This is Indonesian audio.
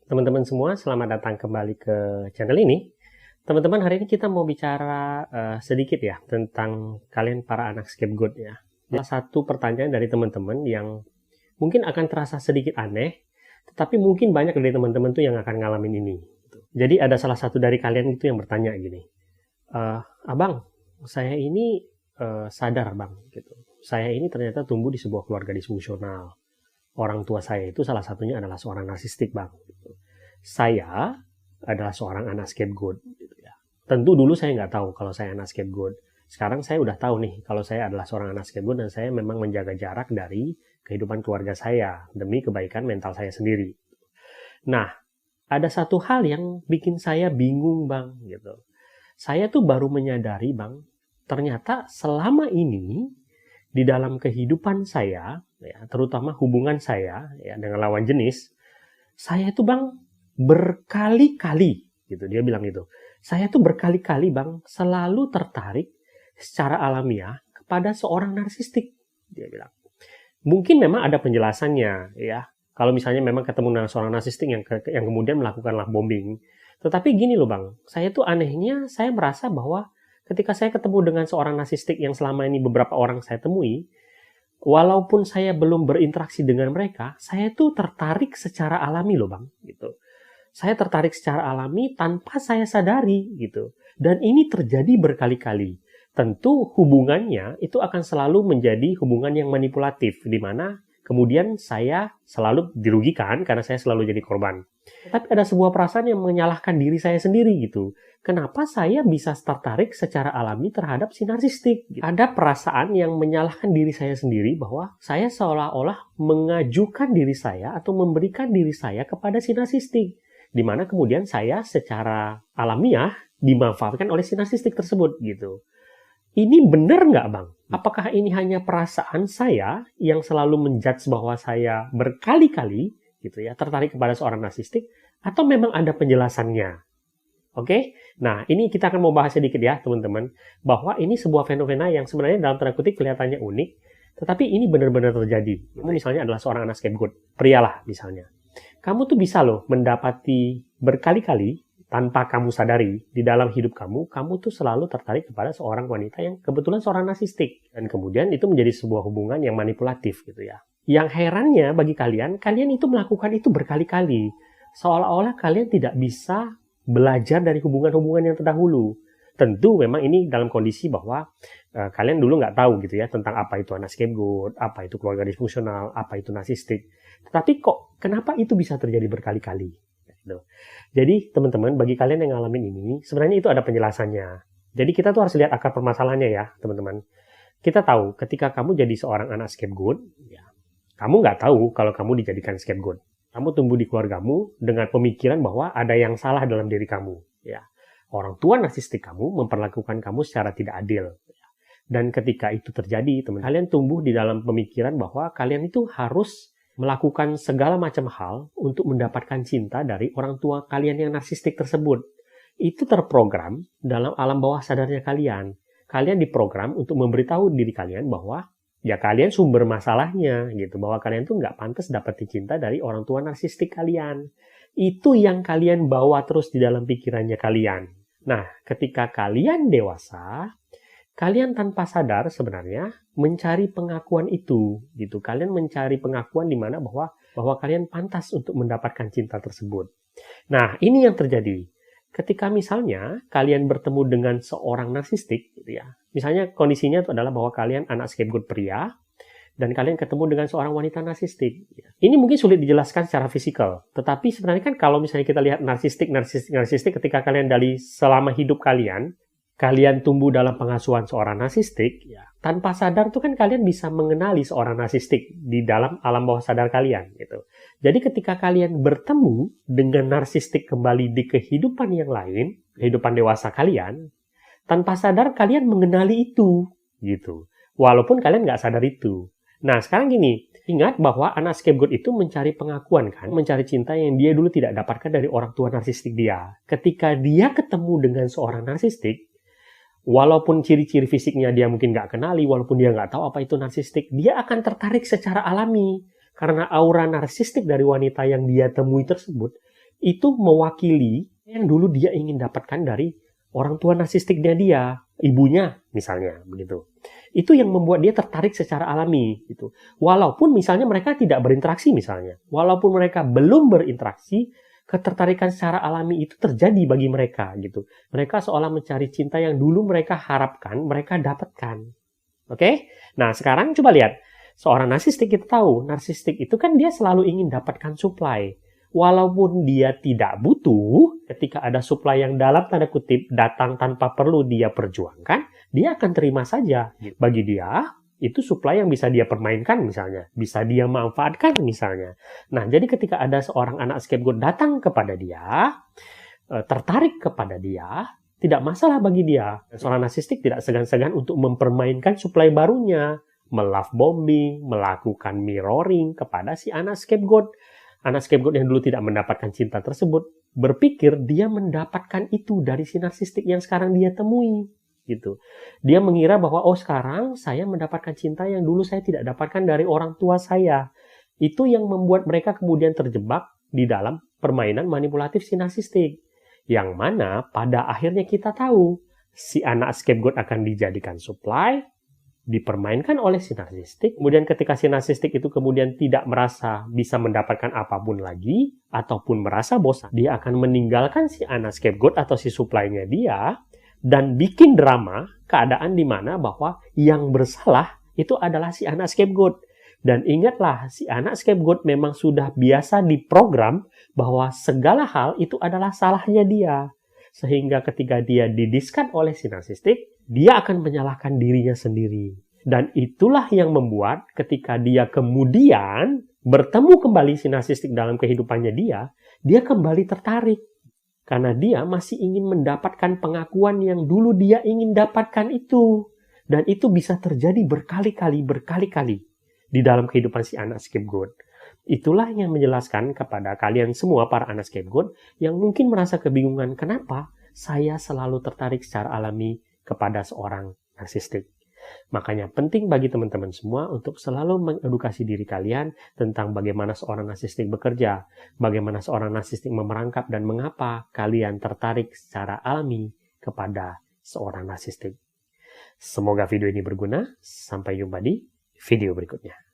Teman-teman semua, selamat datang kembali ke channel ini. Teman-teman, hari ini kita mau bicara sedikit ya tentang kalian para anak scapegoat ya. Salah satu pertanyaan dari teman-teman yang mungkin akan terasa sedikit aneh, tetapi mungkin banyak dari teman-teman tuh yang akan ngalamin ini. Jadi ada salah satu dari kalian itu yang bertanya gini, Abang, saya ini sadar bang, gitu. Saya ini ternyata tumbuh di sebuah keluarga disfungsional. Orang tua saya itu salah satunya adalah seorang narsistik bang. Gitu. Saya adalah seorang anak scapegoat. Gitu ya. Tentu dulu saya nggak tahu kalau saya anak scapegoat. Sekarang saya udah tahu nih kalau saya adalah seorang anak scapegoat dan saya memang menjaga jarak dari kehidupan keluarga saya demi kebaikan mental saya sendiri. Nah, ada satu hal yang bikin saya bingung bang. Gitu. Saya tuh baru menyadari bang, ternyata selama ini di dalam kehidupan saya, ya, terutama hubungan saya ya, dengan lawan jenis, saya itu bang berkali-kali, gitu dia bilang itu, saya tuh berkali-kali bang selalu tertarik secara alamiah kepada seorang narsistik, dia bilang. Mungkin memang ada penjelasannya, ya. Kalau misalnya memang ketemu dengan seorang narsistik yang kemudian melakukan love bombing, tetapi gini loh bang, saya tuh anehnya saya merasa bahwa ketika saya ketemu dengan seorang narsistik yang selama ini beberapa orang saya temui, walaupun saya belum berinteraksi dengan mereka, saya tuh tertarik secara alami loh bang, gitu. Saya tertarik secara alami tanpa saya sadari, gitu. Dan ini terjadi berkali-kali. Tentu hubungannya itu akan selalu menjadi hubungan yang manipulatif, di mana kemudian saya selalu dirugikan karena saya selalu jadi korban. Tapi ada sebuah perasaan yang menyalahkan diri saya sendiri gitu. Kenapa saya bisa tertarik secara alami terhadap si narsistik? Gitu. Ada perasaan yang menyalahkan diri saya sendiri bahwa saya seolah-olah mengajukan diri saya atau memberikan diri saya kepada si narsistik. Di mana kemudian saya secara alamiah dimanfaatkan oleh si narsistik tersebut gitu. Ini benar nggak bang? Apakah ini hanya perasaan saya yang selalu menjudge bahwa saya berkali-kali gitu ya tertarik kepada seorang narsistik, atau memang ada penjelasannya? Oke? Nah, ini kita akan mau bahas sedikit ya teman-teman, bahwa ini sebuah fenomena yang sebenarnya dalam tanda kutip kelihatannya unik, tetapi ini benar-benar terjadi. Kamu misalnya adalah seorang anak scapegoat, pria lah misalnya. Kamu tuh bisa loh mendapati berkali-kali tanpa kamu sadari, di dalam hidup kamu tuh selalu tertarik kepada seorang wanita yang kebetulan seorang narsistik. Dan kemudian itu menjadi sebuah hubungan yang manipulatif gitu ya. Yang herannya bagi kalian itu melakukan itu berkali-kali. Seolah-olah kalian tidak bisa belajar dari hubungan-hubungan yang terdahulu. Tentu memang ini dalam kondisi bahwa kalian dulu nggak tahu gitu ya tentang apa itu anak scapegoat, apa itu keluarga disfungsional, apa itu narsistik. Tetapi kok kenapa itu bisa terjadi berkali-kali? Jadi teman-teman, bagi kalian yang ngalamin ini, sebenarnya itu ada penjelasannya. Jadi kita tuh harus lihat akar permasalahannya ya, teman-teman. Kita tahu ketika kamu jadi seorang anak scapegoat, ya, kamu nggak tahu kalau kamu dijadikan scapegoat. Kamu tumbuh di keluargamu dengan pemikiran bahwa ada yang salah dalam diri kamu. Ya. Orang tua narsistik kamu memperlakukan kamu secara tidak adil. Dan ketika itu terjadi, teman, kalian tumbuh di dalam pemikiran bahwa kalian itu harus melakukan segala macam hal untuk mendapatkan cinta dari orang tua kalian yang narsistik tersebut. Itu terprogram dalam alam bawah sadarnya kalian. Kalian diprogram untuk memberitahu diri kalian bahwa ya kalian sumber masalahnya gitu, bahwa kalian tuh nggak pantas dapetin cinta dari orang tua narsistik kalian. Itu yang kalian bawa terus di dalam pikirannya kalian. Nah, ketika kalian dewasa, kalian tanpa sadar sebenarnya mencari pengakuan itu, gitu. Kalian mencari pengakuan di mana bahwa kalian pantas untuk mendapatkan cinta tersebut. Nah, ini yang terjadi. Ketika misalnya kalian bertemu dengan seorang narsistik, gitu ya. Misalnya kondisinya itu adalah bahwa kalian anak scapegoat pria dan kalian ketemu dengan seorang wanita narsistik. Ini mungkin sulit dijelaskan secara fisikal, tetapi sebenarnya kan kalau misalnya kita lihat narsistik ketika kalian dari selama hidup kalian tumbuh dalam pengasuhan seorang narsistik, ya, tanpa sadar tuh kan kalian bisa mengenali seorang narsistik di dalam alam bawah sadar kalian, gitu. Jadi ketika kalian bertemu dengan narsistik kembali di kehidupan yang lain, kehidupan dewasa kalian, tanpa sadar kalian mengenali itu, gitu. Walaupun kalian nggak sadar itu. Nah, sekarang gini, ingat bahwa anak scapegoat itu mencari pengakuan kan, mencari cinta yang dia dulu tidak dapatkan dari orang tua narsistik dia. Ketika dia ketemu dengan seorang narsistik, walaupun ciri-ciri fisiknya dia mungkin nggak kenali, walaupun dia nggak tahu apa itu narsistik, dia akan tertarik secara alami. Karena aura narsistik dari wanita yang dia temui tersebut itu mewakili yang dulu dia ingin dapatkan dari orang tua narsistiknya dia, ibunya misalnya, begitu. Itu yang membuat dia tertarik secara alami, gitu. Walaupun misalnya mereka tidak berinteraksi misalnya, walaupun mereka belum berinteraksi, ketertarikan secara alami itu terjadi bagi mereka, gitu. Mereka seolah mencari cinta yang dulu mereka harapkan, mereka dapatkan. Oke? Nah, sekarang coba lihat. Seorang narsistik kita tahu, narsistik itu kan dia selalu ingin dapatkan supply. Walaupun dia tidak butuh, ketika ada supply yang dalam tanda kutip datang tanpa perlu dia perjuangkan, dia akan terima saja. Bagi dia, itu supply yang bisa dia permainkan misalnya, bisa dia manfaatkan misalnya. Nah, jadi ketika ada seorang anak scapegoat datang kepada dia, tertarik kepada dia, tidak masalah bagi dia. Seorang narsistik tidak segan-segan untuk mempermainkan supply barunya, melove bombing, melakukan mirroring kepada si anak scapegoat. Anak scapegoat yang dulu tidak mendapatkan cinta tersebut berpikir dia mendapatkan itu dari si narsistik yang sekarang dia temui, gitu. Dia mengira bahwa sekarang saya mendapatkan cinta yang dulu saya tidak dapatkan dari orang tua saya. Itu yang membuat mereka kemudian terjebak di dalam permainan manipulatif si narsistik. Yang mana pada akhirnya kita tahu si anak scapegoat akan dijadikan supply, dipermainkan oleh si narsistik. Kemudian ketika si narsistik itu kemudian tidak merasa bisa mendapatkan apapun lagi, ataupun merasa bosan, dia akan meninggalkan si anak scapegoat atau si supply-nya dia, dan bikin drama keadaan di mana bahwa yang bersalah itu adalah si anak scapegoat. Dan ingatlah, si anak scapegoat memang sudah biasa diprogram bahwa segala hal itu adalah salahnya dia. Sehingga ketika dia didiskan oleh si narsistik, dia akan menyalahkan dirinya sendiri. Dan itulah yang membuat ketika dia kemudian bertemu kembali si narsistik dalam kehidupannya dia kembali tertarik. Karena dia masih ingin mendapatkan pengakuan yang dulu dia ingin dapatkan itu. Dan itu bisa terjadi berkali-kali di dalam kehidupan si anak scapegoat. Itulah yang menjelaskan kepada kalian semua para anak scapegoat yang mungkin merasa kebingungan kenapa saya selalu tertarik secara alami kepada seorang narsistik. Makanya penting bagi teman-teman semua untuk selalu mengedukasi diri kalian tentang bagaimana seorang narsistik bekerja, bagaimana seorang narsistik memerangkap dan mengapa kalian tertarik secara alami kepada seorang narsistik. Semoga video ini berguna. Sampai jumpa di video berikutnya.